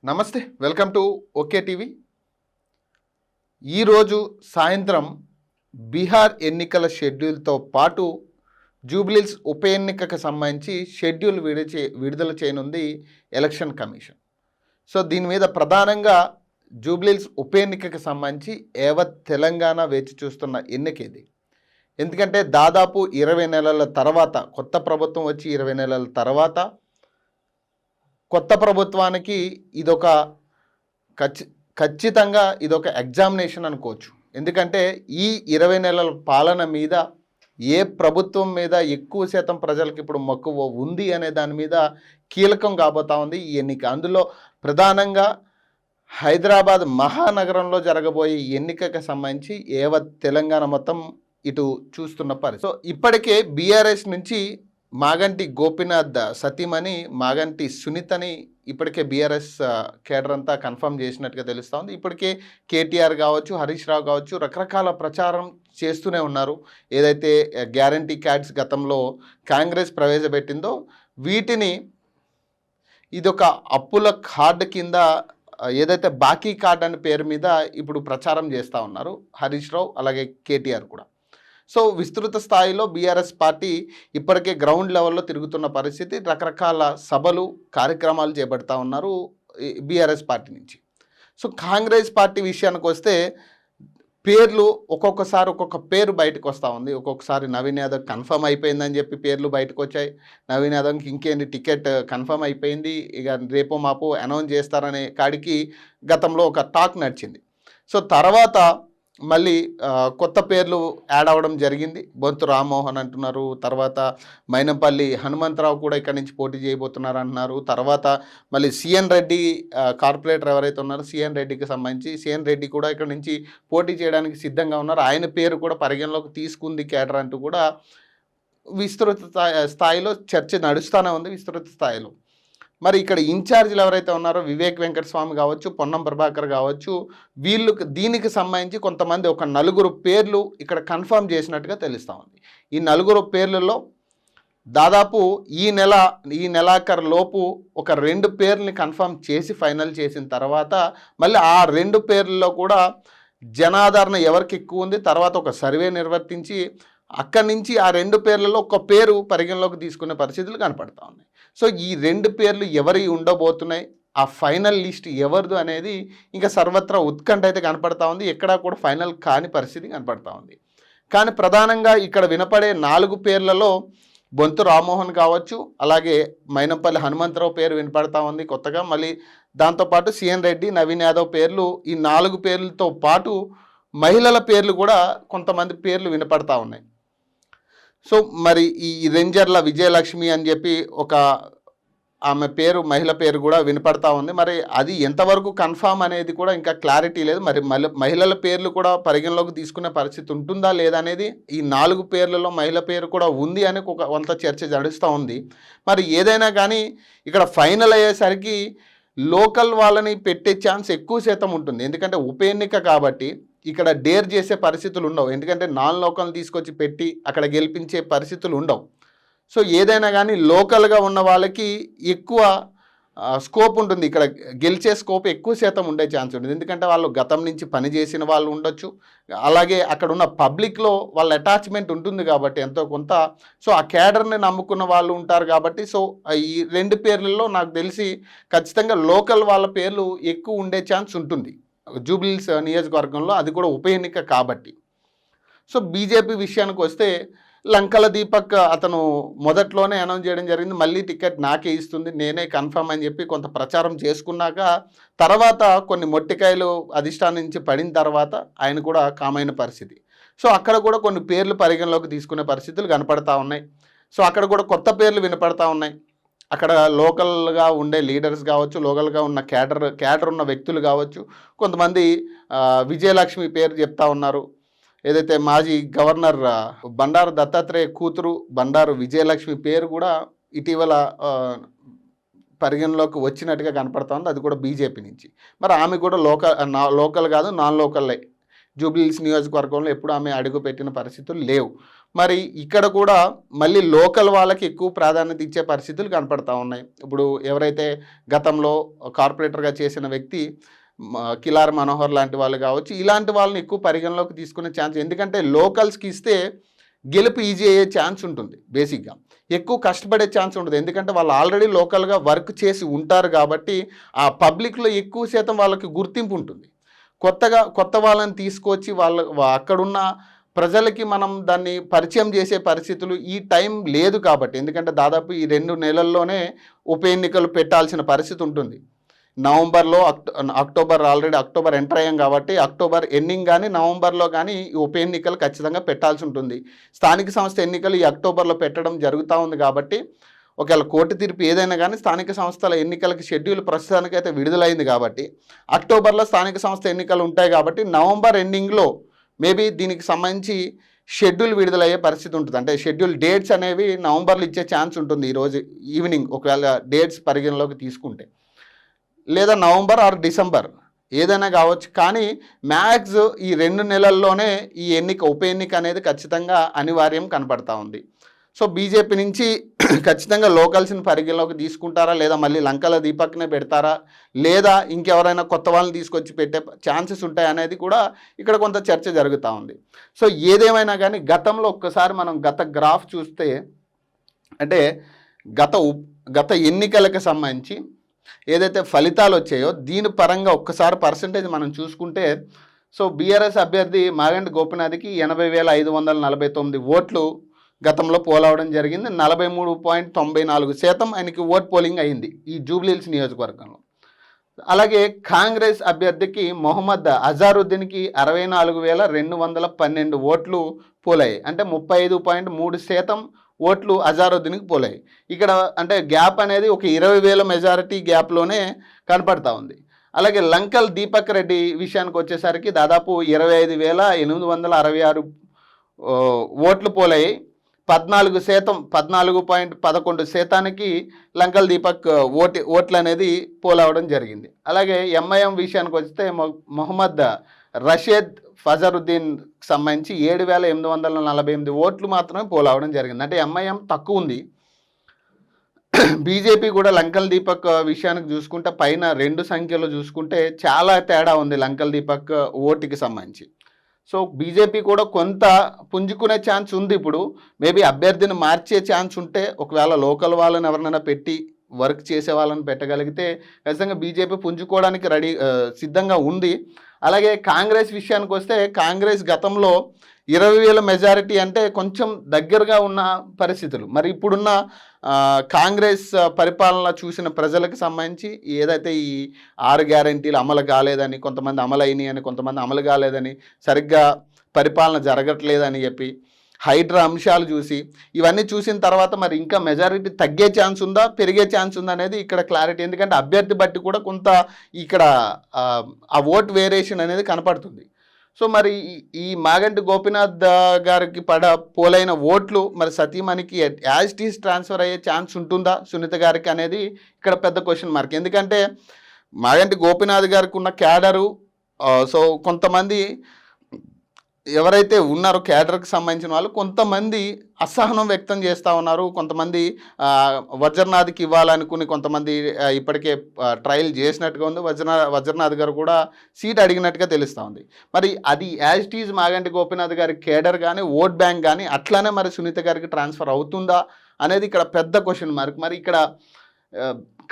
నమస్తే, welcome to okay TV. ఈరోజు సాయంత్రం బీహార్ ఎన్నికల షెడ్యూల్తో పాటు జూబ్లీహిల్స్ ఉప ఎన్నికకు సంబంధించి షెడ్యూల్ విడుదల చేయనుంది ఎలక్షన్ కమిషన్. సో దీని మీద ప్రధానంగా జూబ్లీహిల్స్ ఉప ఎన్నికకు సంబంధించి యావత్ తెలంగాణ వేచి చూస్తున్న ఎన్నిక ఇది. ఎందుకంటే దాదాపు 20 నెలల తర్వాత, కొత్త ప్రభుత్వం వచ్చి 20 నెలల తర్వాత కొత్త ప్రభుత్వానికి ఇదొక ఖచ్చితంగా ఇదొక ఎగ్జామినేషన్ అనుకోవచ్చు. ఎందుకంటే ఈ 20 నెలల పాలన మీద ఏ ప్రభుత్వం మీద ఎక్కువ శాతం ప్రజలకు ఇప్పుడు మక్కువ ఉంది అనే దాని మీద కీలకం కాబోతా ఉంది ఈ ఎన్నిక. అందులో ప్రధానంగా హైదరాబాద్ మహానగరంలో జరగబోయే ఎన్నికకు సంబంధించి యావత్ తెలంగాణ మొత్తం ఇటు చూస్తున్న పరిస్థితి. సో ఇప్పటికే బీఆర్ఎస్ నుంచి మాగంటి గోపీనాథ్ సతీమణి మాగంటి సునీతని ఇప్పటికే బీఆర్ఎస్ కేడర్ అంతా కన్ఫర్మ్ చేసినట్టుగా తెలుస్తూ ఉంది. ఇప్పటికే కేటీఆర్ కావచ్చు, హరీష్ రావు కావచ్చు రకరకాల ప్రచారం చేస్తూనే ఉన్నారు. ఏదైతే గ్యారంటీ కార్డ్స్ గతంలో కాంగ్రెస్ ప్రవేశపెట్టిందో వీటిని ఇదొక అప్పుల కార్డు కింద, ఏదైతే బాకీ కార్డ్ అనే పేరు మీద ఇప్పుడు ప్రచారం చేస్తూ ఉన్నారు హరీష్ రావు అలాగే కేటీఆర్ కూడా. సో విస్తృత స్థాయిలో బీఆర్ఎస్ పార్టీ ఇప్పటికే గ్రౌండ్ లెవెల్లో తిరుగుతున్న పరిస్థితి. రకరకాల సభలు కార్యక్రమాలు చేపడతా ఉన్నారు బీఆర్ఎస్ పార్టీ నుంచి. సో కాంగ్రెస్ పార్టీ విషయానికి వస్తే పేర్లు ఒక్కొక్కసారి ఒక్కొక్క పేరు బయటకు వస్తూ ఉంది. ఒక్కొక్కసారి నవీన్ యాదవ్ కన్ఫర్మ్ అయిపోయిందని చెప్పి పేర్లు బయటకు వచ్చాయి. నవీన్ యాదవ్కి ఇంకేంటి టికెట్ కన్ఫర్మ్ అయిపోయింది, ఇక రేపో మాపో అనౌన్స్ చేస్తారనే కాడికి గతంలో ఒక టాక్ నడిచింది. సో తర్వాత మళ్ళీ కొత్త పేర్లు యాడ్ అవ్వడం జరిగింది. బొంతు రామ్మోహన్ అంటున్నారు, తర్వాత మైనంపల్లి హనుమంతరావు కూడా ఇక్కడ నుంచి పోటీ చేయబోతున్నారు అంటున్నారు. తర్వాత మళ్ళీ సిఎన్ రెడ్డి కార్పొరేటర్ ఎవరైతే ఉన్నారో సిఎన్ రెడ్డికి సంబంధించి సిఎన్ రెడ్డి కూడా ఇక్కడ నుంచి పోటీ చేయడానికి సిద్ధంగా ఉన్నారు. ఆయన పేరు కూడా పరిగణలోకి తీసుకుంది కేడర్ అంటూ కూడా విస్తృత స్థాయిలో చర్చ నడుస్తూనే ఉంది విస్తృత స్థాయిలో. మరి ఇక్కడ ఇన్ఛార్జీలు ఎవరైతే ఉన్నారో వివేక్ వెంకటస్వామి కావచ్చు, పొన్నం ప్రభాకర్ కావచ్చు, వీళ్ళు దీనికి సంబంధించి కొంతమంది ఒక 4 పేర్లు ఇక్కడ కన్ఫర్మ్ చేసినట్టుగా తెలుస్తూ ఉంది. ఈ 4 పేర్లలో దాదాపు ఈ నెలాఖరు లోపు ఒక 2 పేర్లని కన్ఫర్మ్ చేసి ఫైనల్ చేసిన తర్వాత మళ్ళీ ఆ 2 పేర్లలో కూడా జనాదరణ ఎవరికి ఎక్కువ ఉంది, తర్వాత ఒక సర్వే నిర్వర్తించి అక్కడి నుంచి ఆ 2 పేర్లలో ఒక పేరు పరిగణలోకి తీసుకునే పరిస్థితులు కనపడతా ఉన్నాయి. సో ఈ 2 పేర్లు ఎవరి ఉండబోతున్నాయి, ఆ ఫైనల్ లిస్ట్ ఎవరిది అనేది ఇంకా సర్వత్రా ఉత్కంఠ అయితే కనపడతా ఉంది. ఎక్కడా కూడా ఫైనల్ కాని పరిస్థితి కనపడతా ఉంది. కానీ ప్రధానంగా ఇక్కడ వినపడే 4 పేర్లలో బొంతు రామ్మోహన్ కావచ్చు, అలాగే మైనంపల్లి హనుమంతరావు పేరు వినపడతా ఉంది కొత్తగా. మళ్ళీ దాంతోపాటు సిఎన్ రెడ్డి, నవీన్ యాదవ్ పేర్లు, ఈ 4 పేర్లతో పాటు మహిళల పేర్లు కూడా కొంతమంది పేర్లు వినపడతా ఉన్నాయి. సో మరి ఈ రేంజర్ల విజయలక్ష్మి అని చెప్పి ఒక ఆమె పేరు, మహిళ పేరు కూడా వినపడతా ఉంది. మరి అది ఎంతవరకు కన్ఫామ్ అనేది కూడా ఇంకా క్లారిటీ లేదు. మరి మహిళల పేర్లు కూడా పరిగణలోకి తీసుకునే పరిస్థితి ఉంటుందా లేదా అనేది, ఈ 4 పేర్లలో మహిళ పేరు కూడా ఉంది అని కొంత చర్చ నడుస్తూ ఉంది. మరి ఏదైనా కానీ ఇక్కడ ఫైనల్ అయ్యేసరికి లోకల్ వాళ్ళని పెట్టే ఛాన్స్ ఎక్కువ శాతం ఉంటుంది. ఎందుకంటే ఉప ఎన్నిక కాబట్టి ఇక్కడ డేర్ చేసే పరిస్థితులు ఉండవు. ఎందుకంటే నాన్ లోకల్ని తీసుకొచ్చి పెట్టి అక్కడ గెలిపించే పరిస్థితులు ఉండవు. సో ఏదైనా కానీ లోకల్గా ఉన్న వాళ్ళకి ఎక్కువ స్కోప్ ఉంటుంది, ఇక్కడ గెలిచే స్కోప్ ఎక్కువ శాతం ఉండే ఛాన్స్ ఉంటుంది. ఎందుకంటే వాళ్ళు గతం నుంచి పనిచేసిన వాళ్ళు ఉండొచ్చు, అలాగే అక్కడ ఉన్న పబ్లిక్లో వాళ్ళ అటాచ్మెంట్ ఉంటుంది కాబట్టి ఎంతో కొంత. సో ఆ క్యాడర్ని నమ్ముకున్న వాళ్ళు ఉంటారు కాబట్టి. సో ఈ 2 పేర్లలో నాకు తెలిసి ఖచ్చితంగా లోకల్ వాళ్ళ పేర్లు ఎక్కువ ఉండే ఛాన్స్ ఉంటుంది జూబ్లీహిల్స్ నియోజకవర్గంలో, అది కూడా ఉప ఎన్నిక కాబట్టి. సో బీజేపీ విషయానికి వస్తే లంకల దీపక్ అతను మొదట్లోనే అనౌన్స్ చేయడం జరిగింది, మళ్ళీ టికెట్ నాకే ఇస్తుంది, నేనే కన్ఫర్మ్ అని చెప్పి కొంత ప్రచారం చేసుకున్నాక తర్వాత కొన్ని మొట్టికాయలు అధిష్టానం నుంచి పడిన తర్వాత ఆయన కూడా కామైన పరిస్థితి. సో అక్కడ కూడా కొన్ని పేర్లు పరిగణలోకి తీసుకునే పరిస్థితులు కనపడతా ఉన్నాయి. సో అక్కడ కూడా కొత్త పేర్లు వినపడతా ఉన్నాయి. అక్కడ లోకల్గా ఉండే లీడర్స్ కావచ్చు, లోకల్గా ఉన్న క్యాడర్ ఉన్న వ్యక్తులు కావచ్చు, కొంతమంది విజయలక్ష్మి పేరు చెప్తా ఉన్నారు. ఏదైతే మాజీ గవర్నర్ బండారు దత్తాత్రేయ కూతురు బండారు విజయలక్ష్మి పేరు కూడా ఇటీవల పరిగణలోకి వచ్చినట్టుగా కనపడతా ఉంది, అది కూడా బీజేపీ నుంచి. మరి ఆమె కూడా లోకల్ కాదు, నాన్ లోకల్లే. జూబ్లీహిల్స్ నియోజకవర్గంలో ఎప్పుడు ఆమె అడుగు పెట్టిన పరిస్థితులు లేవు. మరి ఇక్కడ కూడా మళ్ళీ లోకల్ వాళ్ళకి ఎక్కువ ప్రాధాన్యత ఇచ్చే పరిస్థితులు కనపడతా ఉన్నాయి. ఇప్పుడు ఎవరైతే గతంలో కార్పొరేటర్గా చేసిన వ్యక్తి కిలార్ మనోహర్ లాంటి వాళ్ళు కావచ్చు, ఇలాంటి వాళ్ళని ఎక్కువ పరిగణలోకి తీసుకునే ఛాన్స్, ఎందుకంటే లోకల్స్కి ఇస్తే గెలుపు ఈజీ అయ్యే ఛాన్స్ ఉంటుంది. బేసిక్గా ఎక్కువ కష్టపడే ఛాన్స్ ఉంటుంది, ఎందుకంటే వాళ్ళు ఆల్రెడీ లోకల్గా వర్క్ చేసి ఉంటారు కాబట్టి ఆ పబ్లిక్లో ఎక్కువ శాతం వాళ్ళకి గుర్తింపు ఉంటుంది. కొత్త వాళ్ళని తీసుకొచ్చి అక్కడున్న ప్రజలకి మనం దాన్ని పరిచయం చేసే పరిస్థితులు ఈ టైం లేదు కాబట్టి, ఎందుకంటే దాదాపు ఈ 2 నెలల్లోనే ఉప ఎన్నికలు పెట్టాల్సిన పరిస్థితి ఉంటుంది. నవంబర్లో అక్టోబర్ ఆల్రెడీ అక్టోబర్ ఎంటర్ అయ్యాం కాబట్టి అక్టోబర్ ఎండింగ్ కానీ నవంబర్లో కానీ ఈ ఉప ఎన్నికలు ఖచ్చితంగా పెట్టాల్సి ఉంటుంది. స్థానిక సంస్థ ఎన్నికలు ఈ అక్టోబర్లో పెట్టడం జరుగుతూ ఉంది కాబట్టి ఒకవేళ కోర్టు తీర్పు ఏదైనా కానీ స్థానిక సంస్థల ఎన్నికలకి షెడ్యూల్ ప్రస్తుతానికైతే విడుదలైంది కాబట్టి అక్టోబర్లో స్థానిక సంస్థ ఎన్నికలు ఉంటాయి కాబట్టి నవంబర్ ఎండింగ్లో మేబీ దీనికి సంబంధించి షెడ్యూల్ విడుదలయ్యే పరిస్థితి ఉంటుంది. అంటే షెడ్యూల్ డేట్స్ అనేవి నవంబర్లో ఇచ్చే ఛాన్స్ ఉంటుంది ఈరోజు ఈవినింగ్ ఒకవేళ డేట్స్ పరిగణలోకి తీసుకుంటే, లేదా నవంబర్ ఆర్ డిసెంబర్ ఏదైనా కావచ్చు. కానీ మ్యాక్స్ ఈ 2 నెలల్లోనే ఈ ఉప ఎన్నిక అనేది ఖచ్చితంగా అనివార్యం కనపడతా ఉంది. సో బీజేపీ నుంచి ఖచ్చితంగా లోకల్స్ని పరిగణలోకి తీసుకుంటారా, లేదా మళ్ళీ లంకల దీపక్నే పెడతారా, లేదా ఇంకెవరైనా కొత్త వాళ్ళని తీసుకొచ్చి పెట్టే ఛాన్సెస్ ఉంటాయి అనేది కూడా ఇక్కడ కొంత చర్చ జరుగుతూ ఉంది. సో ఏదేమైనా కానీ గతంలో ఒక్కసారి మనం గత గ్రాఫ్ చూస్తే, అంటే గత ఎన్నికలకు సంబంధించి ఏదైతే ఫలితాలు వచ్చాయో దీని పరంగా ఒక్కసారి పర్సంటేజ్ మనం చూసుకుంటే, సో బీఆర్ఎస్ అభ్యర్థి మాగంటి గోపినాథ్కి 80,549 ఓట్లు గతంలో పోలవడం జరిగింది. 43.94% ఆయనకి ఓట్ పోలింగ్ అయింది ఈ జూబ్లీహిల్స్ నియోజకవర్గంలో. అలాగే కాంగ్రెస్ అభ్యర్థికి మొహమ్మద్ అజారుద్దీన్కి 64,212 ఓట్లు పోలయ్యాయి. అంటే 35.3% ఓట్లు అజారుద్దీన్కి పోలాయి. ఇక్కడ అంటే గ్యాప్ అనేది ఒక 20,000 మెజారిటీ గ్యాప్లోనే కనపడతా ఉంది. అలాగే లంకల్ దీపక్ రెడ్డి విషయానికి వచ్చేసరికి దాదాపు 25,866 ఓట్లు పోలాయి. 14.11% లంకల్ దీపక్ ఓట్లు అనేది పోలవడం జరిగింది. అలాగే ఎంఐఎం విషయానికి వస్తే మొహమ్మద్ రషీద్ ఫజరుద్దీన్ సంబంధించి 7,848 ఓట్లు మాత్రమే పోలవడం జరిగింది. అంటే ఎంఐఎం తక్కువ ఉంది. బీజేపీ కూడా లంకల్ దీపక్ విషయానికి చూసుకుంటే పైన 2 సంఖ్యలో చూసుకుంటే చాలా తేడా ఉంది లంకల్ దీపక్ ఓటుకి సంబంధించి. సో బీజేపీ కూడా కొంత పుంజుకునే ఛాన్స్ ఉంది. ఇప్పుడు మేబీ అభ్యర్థిని మార్చే ఛాన్స్ ఉంటే, ఒకవేళ లోకల్ వాళ్ళని ఎవరినైనా పెట్టి వర్క్ చేసే వాళ్ళని పెట్టగలిగితే ఖచ్చితంగా బీజేపీ పుంజుకోవడానికి సిద్ధంగా ఉంది. అలాగే కాంగ్రెస్ విషయానికి వస్తే కాంగ్రెస్ గతంలో 20,000 మెజారిటీ అంటే కొంచెం దగ్గరగా ఉన్న పరిస్థితులు. మరి ఇప్పుడున్న కాంగ్రెస్ పరిపాలన చూసిన ప్రజలకు సంబంధించి ఏదైతే ఈ 6 గ్యారెంటీలు అమలు కాలేదని, కొంతమంది అమలు అయినాయి అని, కొంతమంది అమలు కాలేదని, సరిగ్గా పరిపాలన జరగట్లేదని చెప్పి హైడ్రా అంశాలు చూసి ఇవన్నీ చూసిన తర్వాత మరి ఇంకా మెజారిటీ తగ్గే ఛాన్స్ ఉందా, పెరిగే ఛాన్స్ ఉందా అనేది ఇక్కడ క్లారిటీ. ఎందుకంటే అభ్యర్థి బట్టి కూడా కొంత ఇక్కడ ఆ ఓట్ వేరియేషన్ అనేది కనపడుతుంది. సో మరి ఈ మాగంటి గోపినాథ్ గారికి పోలైన ఓట్లు మరి సతీమణికి యాజ్ ఇట్ ఈస్ ట్రాన్స్ఫర్ అయ్యే ఛాన్స్ ఉంటుందా సునీత గారికి అనేది ఇక్కడ పెద్ద క్వశ్చన్ మార్క్. ఎందుకంటే మాగంటి గోపినాథ్ గారికి ఉన్న క్యాడరు, సో కొంతమంది ఎవరైతే ఉన్నారో క్యాడర్కి సంబంధించిన వాళ్ళు కొంతమంది అసహనం వ్యక్తం చేస్తూ ఉన్నారు. కొంతమంది వజ్రనాథ్కి ఇవ్వాలనుకుని కొంతమంది ఇప్పటికే ట్రయల్ చేసినట్టుగా ఉంది. వజ్రనాథ్ గారు కూడా సీట్ అడిగినట్టుగా తెలుస్తూ ఉంది. మరి అది as it is Maganti Gopinath గారి కేడర్ కానీ ఓట్ బ్యాంక్ కానీ అట్లానే మరి సునీత గారికి ట్రాన్స్ఫర్ అవుతుందా అనేది ఇక్కడ పెద్ద క్వశ్చన్ మార్క్. మరి ఇక్కడ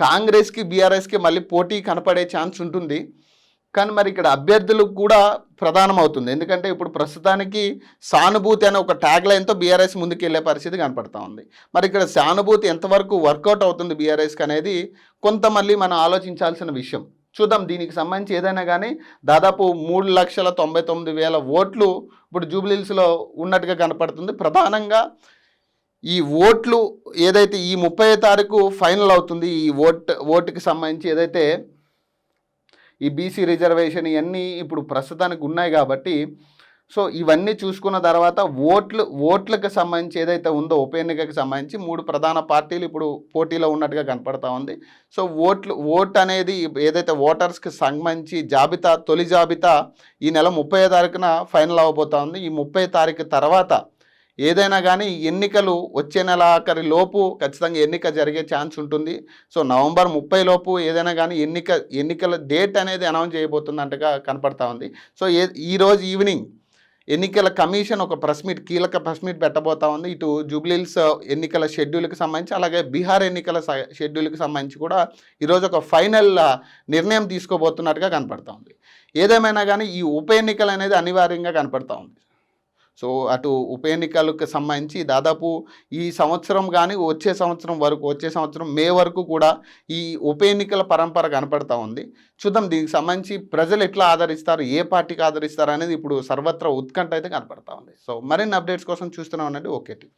కాంగ్రెస్కి బీఆర్ఎస్కి మళ్ళీ పోటీ కనపడే ఛాన్స్ ఉంటుంది. కానీ మరి ఇక్కడ అభ్యర్థులకు కూడా ప్రధానం అవుతుంది. ఎందుకంటే ఇప్పుడు ప్రస్తుతానికి సానుభూతి అనే ఒక ట్యాగ్ లైన్తో బీఆర్ఎస్ ముందుకు వెళ్ళే పరిస్థితి కనపడతా ఉంది. మరి ఇక్కడ సానుభూతి ఎంతవరకు వర్కౌట్ అవుతుంది బీఆర్ఎస్కి అనేది కొంత మళ్ళీ మనం ఆలోచించాల్సిన విషయం. చూద్దాం. దీనికి సంబంధించి ఏదైనా కానీ దాదాపు 3,99,000 ఓట్లు ఇప్పుడు జూబ్లీహిల్స్లో ఉన్నట్టుగా కనపడుతుంది. ప్రధానంగా ఈ ఓట్లు ఏదైతే ఈ 30వ తారీఖు ఫైనల్ అవుతుంది, ఈ ఓటుకి సంబంధించి ఏదైతే ఈ బీసీ రిజర్వేషన్ ఇవన్నీ ఇప్పుడు ప్రస్తుతానికి ఉన్నాయి కాబట్టి సో ఇవన్నీ చూసుకున్న తర్వాత ఓట్లకు సంబంధించి ఏదైతే ఉందో ఉప ఎన్నికకి సంబంధించి 3 ప్రధాన పార్టీలు ఇప్పుడు పోటీలో ఉన్నట్టుగా కనపడతా ఉంది. సో ఓట్ అనేది ఏదైతే ఓటర్స్కి సంబంధించి తొలి జాబితా ఈ నెల 30వ తారీఖున ఫైనల్ అవ్వబోతా ఉంది. ఈ 30 తారీఖు తర్వాత ఏదైనా కానీ ఎన్నికలు వచ్చే నెల ఆఖరి లోపు ఖచ్చితంగా ఎన్నిక జరిగే ఛాన్స్ ఉంటుంది. సో నవంబర్ 30 లోపు ఏదైనా కానీ ఎన్నికల డేట్ అనేది అనౌన్స్ చేయబోతున్నట్టుగా కనపడతా ఉంది. సో ఈరోజు ఈవినింగ్ ఎన్నికల కమిషన్ ఒక కీలక ప్రెస్ మీట్ పెట్టబోతా ఉంది. ఇటు జూబ్లీహిల్స్ ఎన్నికల షెడ్యూల్కి సంబంధించి అలాగే బీహార్ ఎన్నికల షెడ్యూల్కి సంబంధించి కూడా ఈరోజు ఒక ఫైనల్ నిర్ణయం తీసుకోబోతున్నట్టుగా కనపడతా ఉంది. ఏదేమైనా కానీ ఈ ఉప ఎన్నికలు అనేది అనివార్యంగా కనపడతా ఉంది. సో అటు ఉప ఎన్నికలకు సంబంధించి దాదాపు ఈ సంవత్సరం కానీ వచ్చే సంవత్సరం మే వరకు కూడా ఈ ఉప ఎన్నికల పరంపర కనపడతా ఉంది. చూద్దాం దీనికి సంబంధించి ప్రజలు ఎట్లా ఆదరిస్తారు, ఏ పార్టీకి ఆదరిస్తారు అనేది ఇప్పుడు సర్వత్రా ఉత్కంఠ అయితే కనపడతా ఉంది. సో మరిన్ని అప్డేట్స్ కోసం చూస్తూనే ఉండండి ఓకే టీవీ.